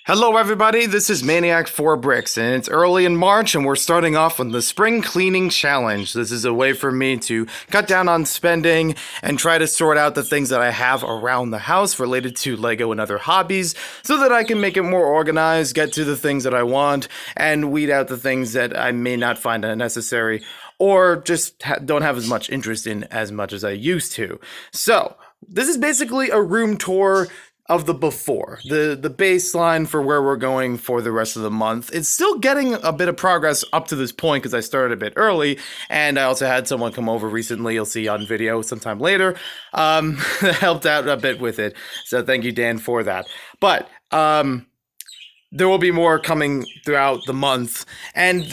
Hello everybody, this is Maniac4Bricks, and it's early in March and we're starting off with the Spring Cleaning Challenge. This is a way for me to cut down on spending and try to sort out the things that I have around the house related to Lego and other hobbies so that I can make it more organized, get to the things that I want, and weed out the things that I may not find unnecessary or just don't have as much interest in as much as I used to. So, this is basically a room tour of the before, the baseline for where we're going for the rest of the month. It's still getting a bit of progress up to this point because I started a bit early, and I also had someone come over recently, you'll see on video sometime later, that helped out a bit with it, so thank you, Dan, for that. But there will be more coming throughout the month, and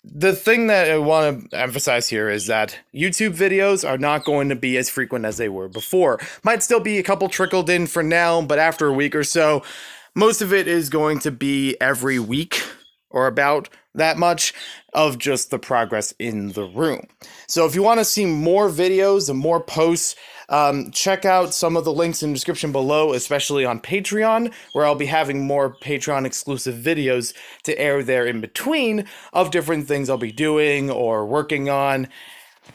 the thing that I want to emphasize here is that YouTube videos are not going to be as frequent as they were before. Might still be a couple trickled in for now, but after a week or so, most of it is going to be every week or about that much of just the progress in the room. So if you want to see more videos and more posts, check out some of the links in the description below, especially on Patreon, where I'll be having more Patreon exclusive videos to air there in between of different things I'll be doing or working on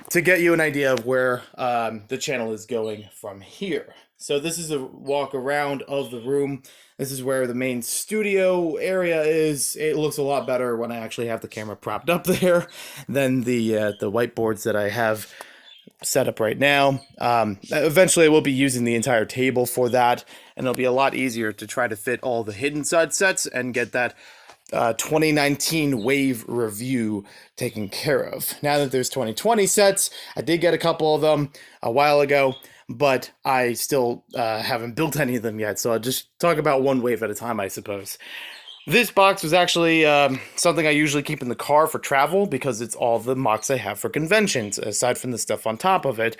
to get you an idea of where the channel is going from here. So this is a walk around of the room. This is where the main studio area is. It looks a lot better when I actually have the camera propped up there than the whiteboards that I have set up right now. Eventually I will be using the entire table for that, and it'll be a lot easier to try to fit all the hidden side sets and get that 2019 wave review taken care of. Now that there's 2020 sets, I did get a couple of them a while ago, but I still haven't built any of them yet, so I'll just talk about one wave at a time, I suppose. This box was actually something I usually keep in the car for travel because it's all the mocks I have for conventions, aside from the stuff on top of it.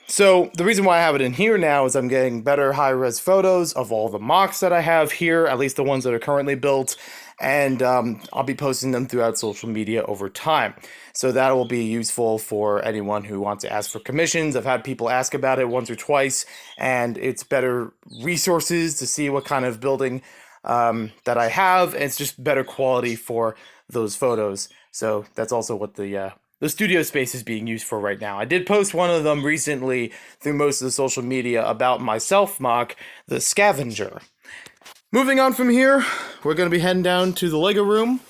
So the reason why I have it in here now is I'm getting better high-res photos of all the mocks that I have here, at least the ones that are currently built, and I'll be posting them throughout social media over time. So that will be useful for anyone who wants to ask for commissions. I've had people ask about it once or twice, and it's better resources to see what kind of building that I have. It's just better quality for those photos. So that's also what the studio space is being used for right now. I did post one of them recently through most of the social media about my self-mock, the Scavenger. Moving on from here, we're going to be heading down to the Lego room,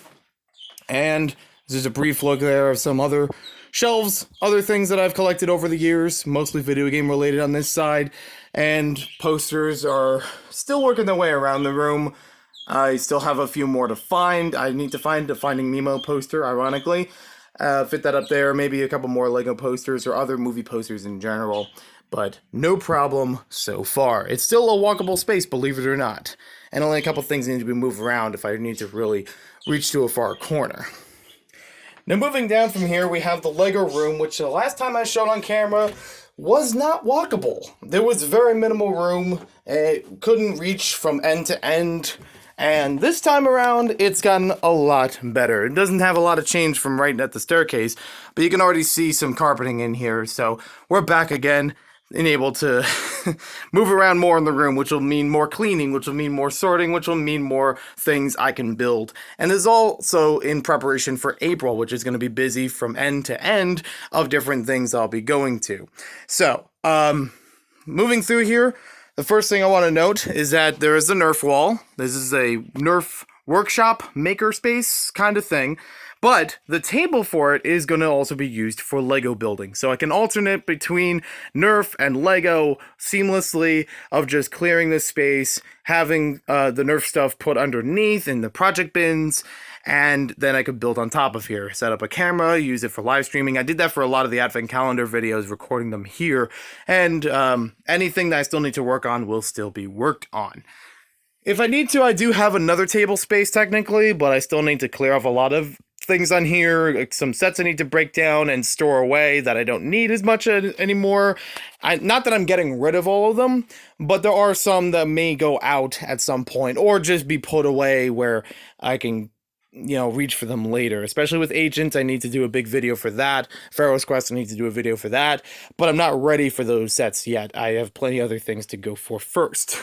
and this is a brief look there of some other shelves, other things that I've collected over the years, mostly video game related on this side, and posters are still working their way around the room. I still have a few more to find. I need to find a Finding Nemo poster, ironically. Fit that up there, maybe a couple more Lego posters or other movie posters in general, but no problem so far. It's still a walkable space, believe it or not, and only a couple things need to be moved around if I need to really reach to a far corner. Now moving down from here, we have the Lego room, which the last time I showed on camera was not walkable. There was very minimal room, it couldn't reach from end to end, and this time around, it's gotten a lot better. It doesn't have a lot of change from right at the staircase, but you can already see some carpeting in here, so we're back again and able to move around more in the room, which will mean more cleaning, which will mean more sorting, which will mean more things I can build. And this is also in preparation for April, which is going to be busy from end to end of different things I'll be going to. So, moving through here, the first thing I want to note is that there is a Nerf wall. This is a Nerf workshop, makerspace kind of thing. But the table for it is going to also be used for Lego building. So I can alternate between Nerf and Lego seamlessly of just clearing this space, having the Nerf stuff put underneath in the project bins, and then I could build on top of here. Set up a camera, use it for live streaming. I did that for a lot of the Advent Calendar videos, recording them here. And anything that I still need to work on will still be worked on. If I need to, I do have another table space technically, but I still need to clear off a lot of things on here, like some sets I need to break down and store away that I don't need as much anymore. Not that I'm getting rid of all of them, but there are some that may go out at some point or just be put away where I can, reach for them later. Especially with Agents, I need to do a big video for that. Pharaoh's Quest, I need to do a video for that, but I'm not ready for those sets yet. I have plenty other things to go for first.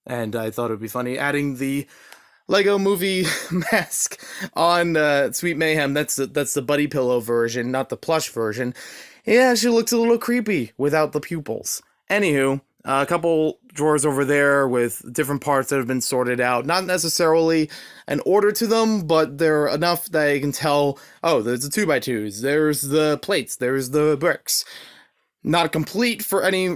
And I thought it would be funny adding the Lego Movie mask on Sweet Mayhem. That's the buddy pillow version, not the plush version. Yeah, she looks a little creepy without the pupils. Anywho, a couple drawers over there with different parts that have been sorted out. Not necessarily an order to them, but they're enough that you can tell, oh, there's the 2x2s, there's the plates, there's the bricks. Not complete for any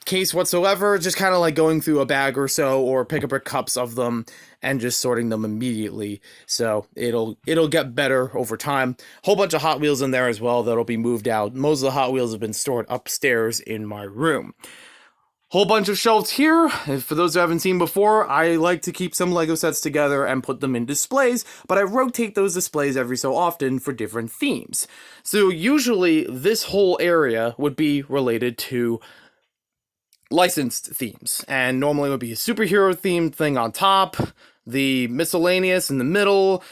case whatsoever, just kind of like going through a bag or so, or pick-a-brick cups of them and just sorting them immediately. So it'll get better over time. Whole bunch of Hot Wheels in there as well that'll be moved out. Most of the Hot Wheels have been stored upstairs in my room. Whole bunch of shelves here. For those who haven't seen before, I like to keep some Lego sets together and put them in displays, but I rotate those displays every so often for different themes. So usually this whole area would be related to licensed themes, and normally it would be a superhero themed thing on top, the miscellaneous in the middle,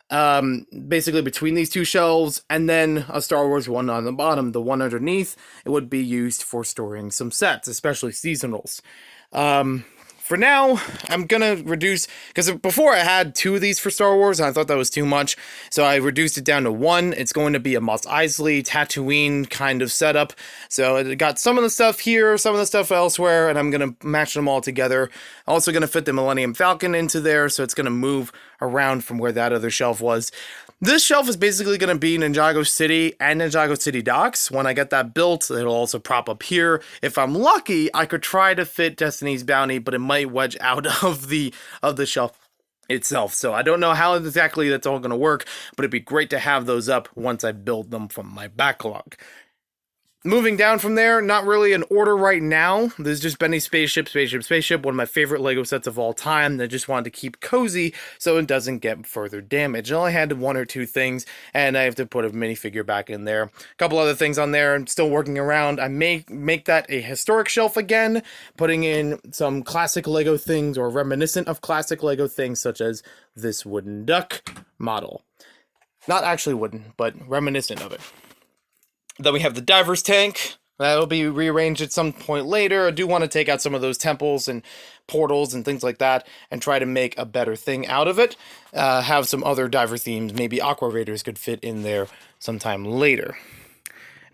basically between these two shelves, and then a Star Wars one on the bottom. The one underneath, it would be used for storing some sets, especially seasonals. For now, I'm gonna reduce, because before I had 2 of these for Star Wars, and I thought that was too much, so I reduced it down to 1. It's going to be a Mos Eisley, Tatooine kind of setup, so I got some of the stuff here, some of the stuff elsewhere, and I'm gonna match them all together. Also gonna fit the Millennium Falcon into there, so it's gonna move around from where that other shelf was. This shelf is basically going to be Ninjago City and Ninjago City Docks. When I get that built, it'll also prop up here. If I'm lucky, I could try to fit Destiny's Bounty, but it might wedge out of the shelf itself. So I don't know how exactly that's all going to work, but it'd be great to have those up once I build them from my backlog. Moving down from there, not really an order right now. There's just Benny's Spaceship, one of my favorite Lego sets of all time. I just wanted to keep cozy so it doesn't get further damage. I only had 1 or 2 things, and I have to put a minifigure back in there. A couple other things on there I'm still working around. I may make that a historic shelf again, putting in some classic Lego things or reminiscent of classic Lego things, such as this wooden duck model. Not actually wooden, but reminiscent of it. Then we have the diver's tank. That'll be rearranged at some point later. I do want to take out some of those temples and portals and things like that and try to make a better thing out of it. Have some other diver themes. Maybe Aqua Raiders could fit in there sometime later.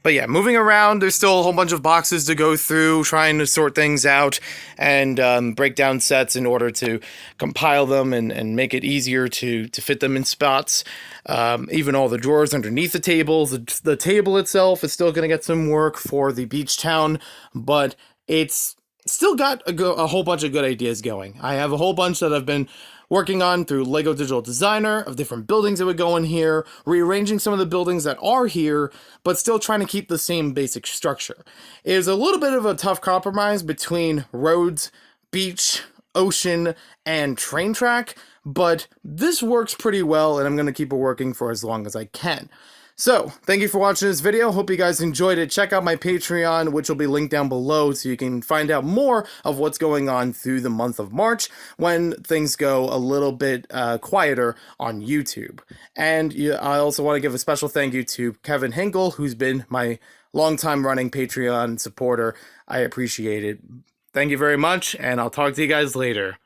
But yeah, moving around, there's still a whole bunch of boxes to go through, trying to sort things out and break down sets in order to compile them and make it easier to fit them in spots. Even all the drawers underneath the tables. The table itself is still going to get some work for the beach town, but it's still got a whole bunch of good ideas going. I have a whole bunch that I've been working on through Lego Digital Designer of different buildings that would go in here, rearranging some of the buildings that are here, but still trying to keep the same basic structure. It is a little bit of a tough compromise between roads, beach, ocean, and train track, but this works pretty well, and I'm going to keep it working for as long as I can. So, thank you for watching this video. Hope you guys enjoyed it. Check out my Patreon, which will be linked down below, so you can find out more of what's going on through the month of March when things go a little bit quieter on YouTube. And I also want to give a special thank you to Kevin Hinkle, who's been my longtime running Patreon supporter. I appreciate it. Thank you very much, and I'll talk to you guys later.